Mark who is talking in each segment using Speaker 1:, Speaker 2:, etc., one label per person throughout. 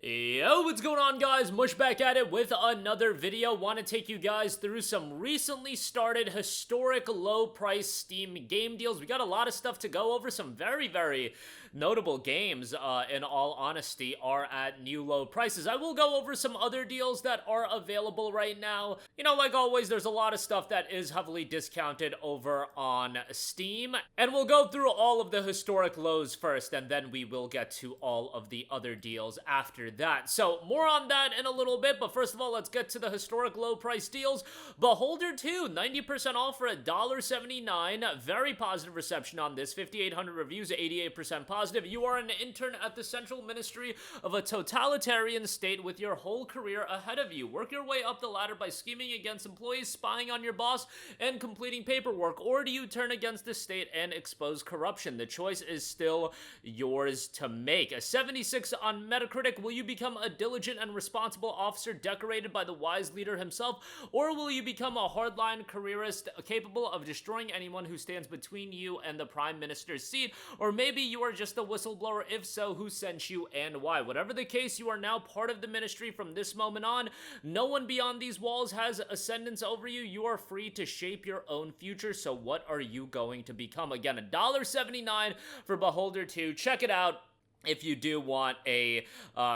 Speaker 1: Yo, what's going on, guys? Mush back at it with another video. Want to take you guys through some recently started historic low price Steam game deals. We got a lot of stuff to go over. Some very notable games, in all honesty, are at new low prices. I will go over some other deals that are available right now. You know, like always, there's a lot of stuff that is heavily discounted over on Steam. And we'll go through all of the historic lows first, and then we will get to all of the other deals after that. So more on that in a little bit, but first of all, let's get to the historic low price deals. Beholder 2, 90% off for $1.79. Very positive reception on this. 5,800 reviews, 88% positive. You are an intern at the Central Ministry of a totalitarian state with your whole career ahead of you. Work your way up the ladder by scheming against employees, spying on your boss, and completing paperwork. Or do you turn against the state and expose corruption? The choice is still yours to make. A 76 on Metacritic. Will you become a diligent and responsible officer decorated by the wise leader himself? Or will you become a hardline careerist capable of destroying anyone who stands between you and the Prime Minister's seat? Or maybe you are just a whistleblower. If so, who sent you and why? Whatever the case, you are now part of the ministry from this moment on. No one beyond these walls has ascendance over you. You are free to shape your own future. So what are you going to become? Again, $1.79 for Beholder 2. Check it out if you do want a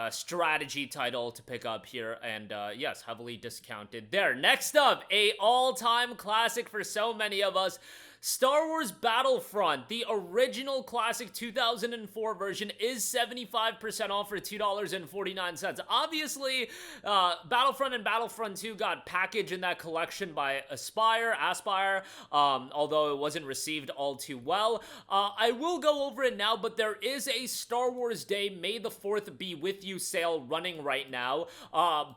Speaker 1: strategy title to pick up here, and yes, heavily discounted there. Next up, a all-time classic for so many of us, Star Wars Battlefront. The original classic 2004 version is 75% off for $2.49. Obviously, Battlefront and Battlefront 2 got packaged in that collection by Aspire, although it wasn't received all too well. I will go over it now, but there is a Star Wars Day, May the 4th be with you sale running right now.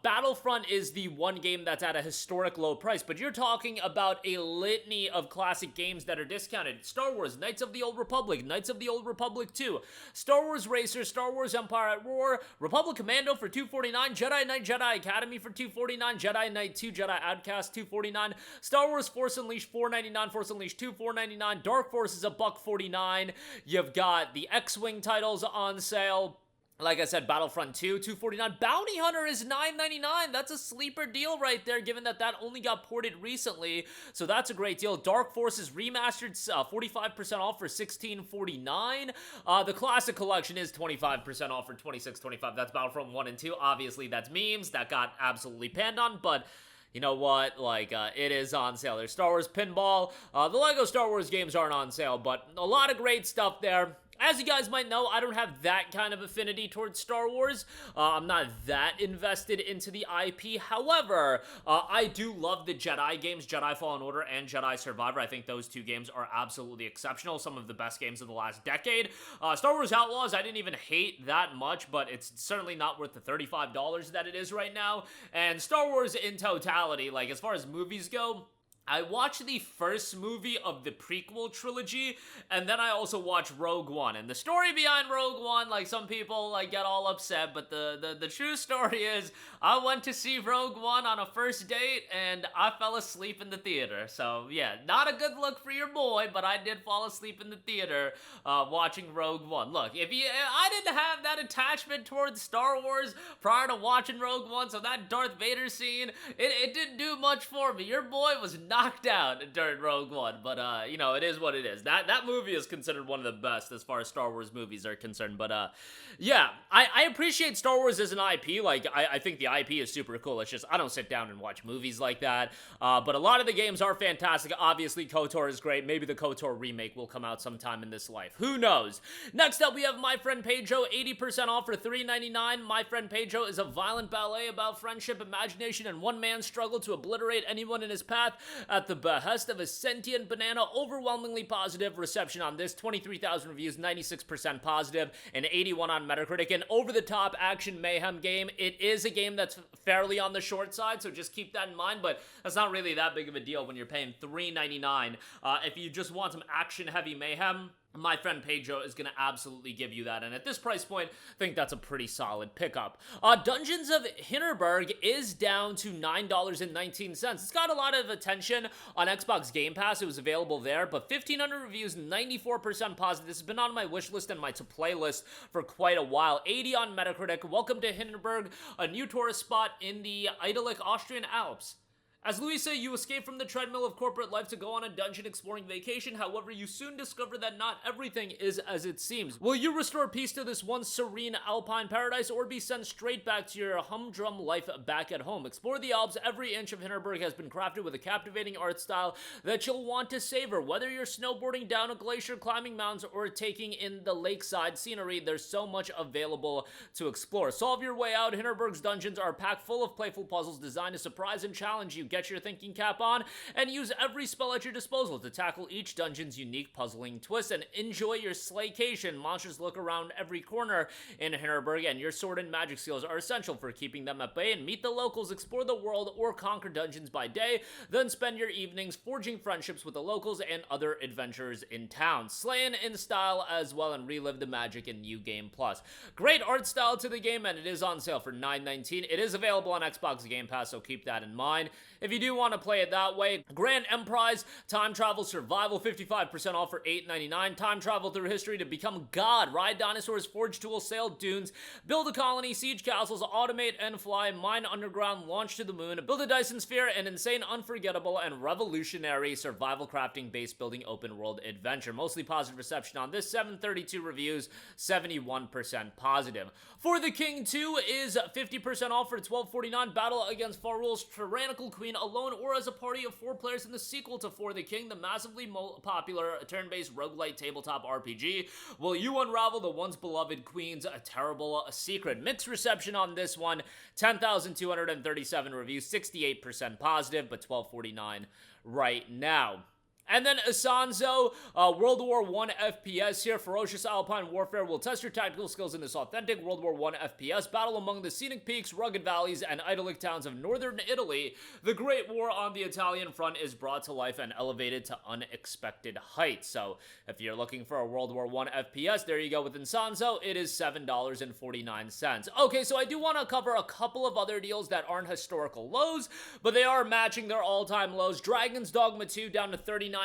Speaker 1: Battlefront is the one game that's at a historic low price, but you're talking about a litany of classic games that are discounted. Star Wars Knights of the Old Republic, Knights of the Old Republic 2, Star Wars Racer, Star Wars Empire at War, Republic Commando for $249, Jedi Knight Jedi Academy for $249, Jedi Knight 2, Jedi Outcast $249, Star Wars Force Unleashed $499, Force Unleashed 2 $499, Dark Force is $149. You've got the X-Wing titles on sale. Like I said, Battlefront 2, $249. Bounty Hunter is $9.99. That's a sleeper deal right there, given that that only got ported recently. So that's a great deal. Dark Forces Remastered, 45% off for $16.49. The Classic Collection is 25% off for $26.25. That's Battlefront 1 and 2. Obviously, that's memes. That got absolutely panned on, but you know what? Like, it is on sale. There's Star Wars Pinball. The Lego Star Wars games aren't on sale, but a lot of great stuff there. As you guys might know, I don't have that kind of affinity towards Star Wars. I'm not that invested into the IP. However, I do love the Jedi games, Jedi Fallen Order and Jedi Survivor. I think those two games are absolutely exceptional. Some of the best games of the last decade. Star Wars Outlaws, I didn't even hate that much, but it's certainly not worth the $35 that it is right now. And Star Wars in totality, like as far as movies go, I watched the first movie of the prequel trilogy, and then I also watched Rogue One. And the story behind Rogue One, like some people like get all upset, but the true story is I went to see Rogue One on a first date, and I fell asleep in the theater. So yeah, not a good look for your boy, but I did fall asleep in the theater watching Rogue One. Look, I didn't have that attachment towards Star Wars prior to watching Rogue One, so that Darth Vader scene, it didn't do much for me. Your boy was knocked out during Rogue One, but you know, it is what it is. That movie is considered one of the best as far as Star Wars movies are concerned, but yeah, I appreciate Star Wars as an IP. Like, I think the IP is super cool. It's just I don't sit down and watch movies like that, but a lot of the games are fantastic. Obviously, KOTOR is great. Maybe the KOTOR remake will come out sometime in this life. Who knows? Next up, we have My Friend Pedro, 80% off for $3.99. My Friend Pedro is a violent ballet about friendship, imagination, and one man's struggle to obliterate anyone in his path at the behest of a sentient banana. Overwhelmingly positive reception on this. 23,000 reviews, 96% positive, and 81 on Metacritic. An over-the-top action mayhem game. It is a game that's fairly on the short side, so just keep that in mind, but that's not really that big of a deal when you're paying $3.99. If you just want some action-heavy mayhem, my friend Pedro is going to absolutely give you that, and at this price point, I think that's a pretty solid pickup. Dungeons of Hinterberg is down to $9.19. It's got a lot of attention on Xbox Game Pass. It was available there, but 1,500 reviews, 94% positive. This has been on my wish list and my to-play list for quite a while. 80 on Metacritic. Welcome to Hinterberg, a new tourist spot in the idyllic Austrian Alps. As Luisa, you escape from the treadmill of corporate life to go on a dungeon exploring vacation. However, you soon discover that not everything is as it seems. Will you restore peace to this once serene alpine paradise, or be sent straight back to your humdrum life back at home? Explore the Alps. Every inch of Hinterberg has been crafted with a captivating art style that you'll want to savor. Whether you're snowboarding down a glacier, climbing mountains, or taking in the lakeside scenery, there's so much available to explore. Solve your way out. Hinterberg's dungeons are packed full of playful puzzles designed to surprise and challenge you. Get your thinking cap on and use every spell at your disposal to tackle each dungeon's unique puzzling twist and enjoy your slaycation. Monsters look around every corner in Hinterberg, and your sword and magic skills are essential for keeping them at bay. And meet the locals, explore the world, or conquer dungeons by day, then spend your evenings forging friendships with the locals and other adventurers in town. Slay in style as well and relive the magic in New Game Plus. Great art style to the game, and it is on sale for $9.19. It is available on Xbox Game Pass, so keep that in mind. If you do want to play it that way, Grand Emprise Time Travel Survival, 55% off for $8.99. Time travel through history to become God. Ride dinosaurs, forge tools, sail dunes, build a colony, siege castles, automate and fly, mine underground, launch to the moon, build a Dyson sphere, an insane, unforgettable, and revolutionary survival crafting base building open world adventure. Mostly positive reception on this, 732 reviews, 71% positive. For the King 2 is 50% off for $12.49. Battle against Farul's tyrannical queen alone or as a party of 4 players in the sequel to For the King, the massively popular turn-based roguelite tabletop RPG. Will you unravel the once beloved queen's terrible secret? Mixed reception on this one, 10,237 reviews, 68% positive, but $12.49 right now. And then Isonzo, World War I FPS here. Ferocious Alpine Warfare will test your tactical skills in this authentic World War I FPS. Battle among the scenic peaks, rugged valleys, and idyllic towns of northern Italy. The Great War on the Italian front is brought to life and elevated to unexpected heights. So if you're looking for a World War I FPS, there you go with Isonzo. It is $7.49. Okay, so I do want to cover a couple of other deals that aren't historical lows, but they are matching their all-time lows. Dragon's Dogma 2 down to $39.89.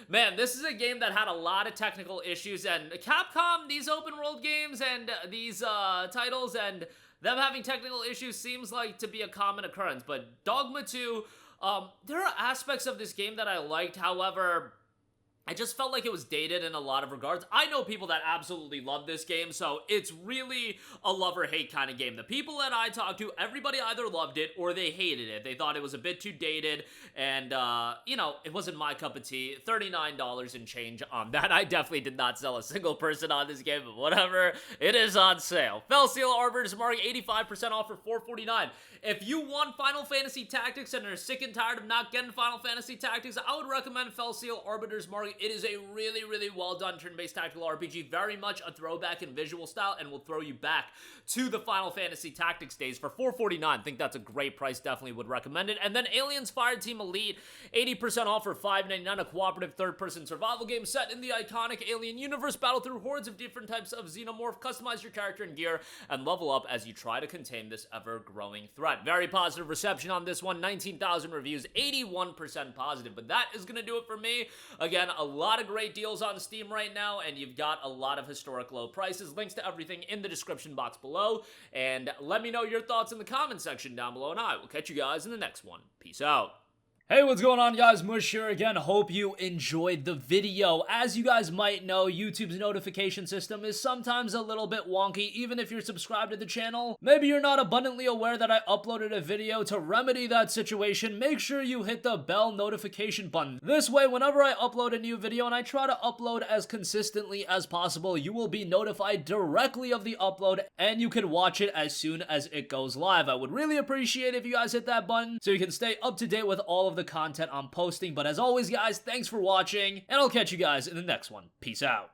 Speaker 1: Man, this is a game that had a lot of technical issues, and Capcom, these open world games and these titles and them having technical issues seems like to be a common occurrence. But Dogma 2, there are aspects of this game that I liked. However, I just felt like it was dated in a lot of regards. I know people that absolutely love this game, so it's really a love-or-hate kind of game. The people that I talked to, everybody either loved it or they hated it. They thought it was a bit too dated, and, you know, it wasn't my cup of tea. $39 and change on that. I definitely did not sell a single person on this game, but whatever. It is on sale. Felseal Arbiter's Mark, 85% off for $4.49. If you want Final Fantasy Tactics and are sick and tired of not getting Final Fantasy Tactics, I would recommend Felseal Arbiter's Mark. It is a really, really well-done turn-based tactical RPG, very much a throwback in visual style, and will throw you back to the Final Fantasy Tactics days for $4.49. I think that's a great price, definitely would recommend it. And then Aliens Fireteam Elite, 80% off for $5.99, a cooperative third-person survival game set in the iconic Alien universe. Battle through hordes of different types of xenomorph, customize your character and gear, and level up as you try to contain this ever-growing threat. Very positive reception on this one, 19,000 reviews, 81% positive, but that is going to do it for me. Again, a lot of great deals on Steam right now, and you've got a lot of historic low prices. Links to everything in the description box below, and let me know your thoughts in the comment section down below, and I will catch you guys in the next one. Peace out. Hey, what's going on, guys? Mush here again. Hope you enjoyed the video. As you guys might know, YouTube's notification system is sometimes a little bit wonky, even if you're subscribed to the channel. Maybe you're not abundantly aware that I uploaded a video. To remedy that situation, make sure you hit the bell notification button. This way, whenever I upload a new video, and I try to upload as consistently as possible, you will be notified directly of the upload, and you can watch it as soon as it goes live. I would really appreciate it if you guys hit that button so you can stay up to date with all of the content I'm posting. But as always, guys, thanks for watching, and I'll catch you guys in the next one. Peace out.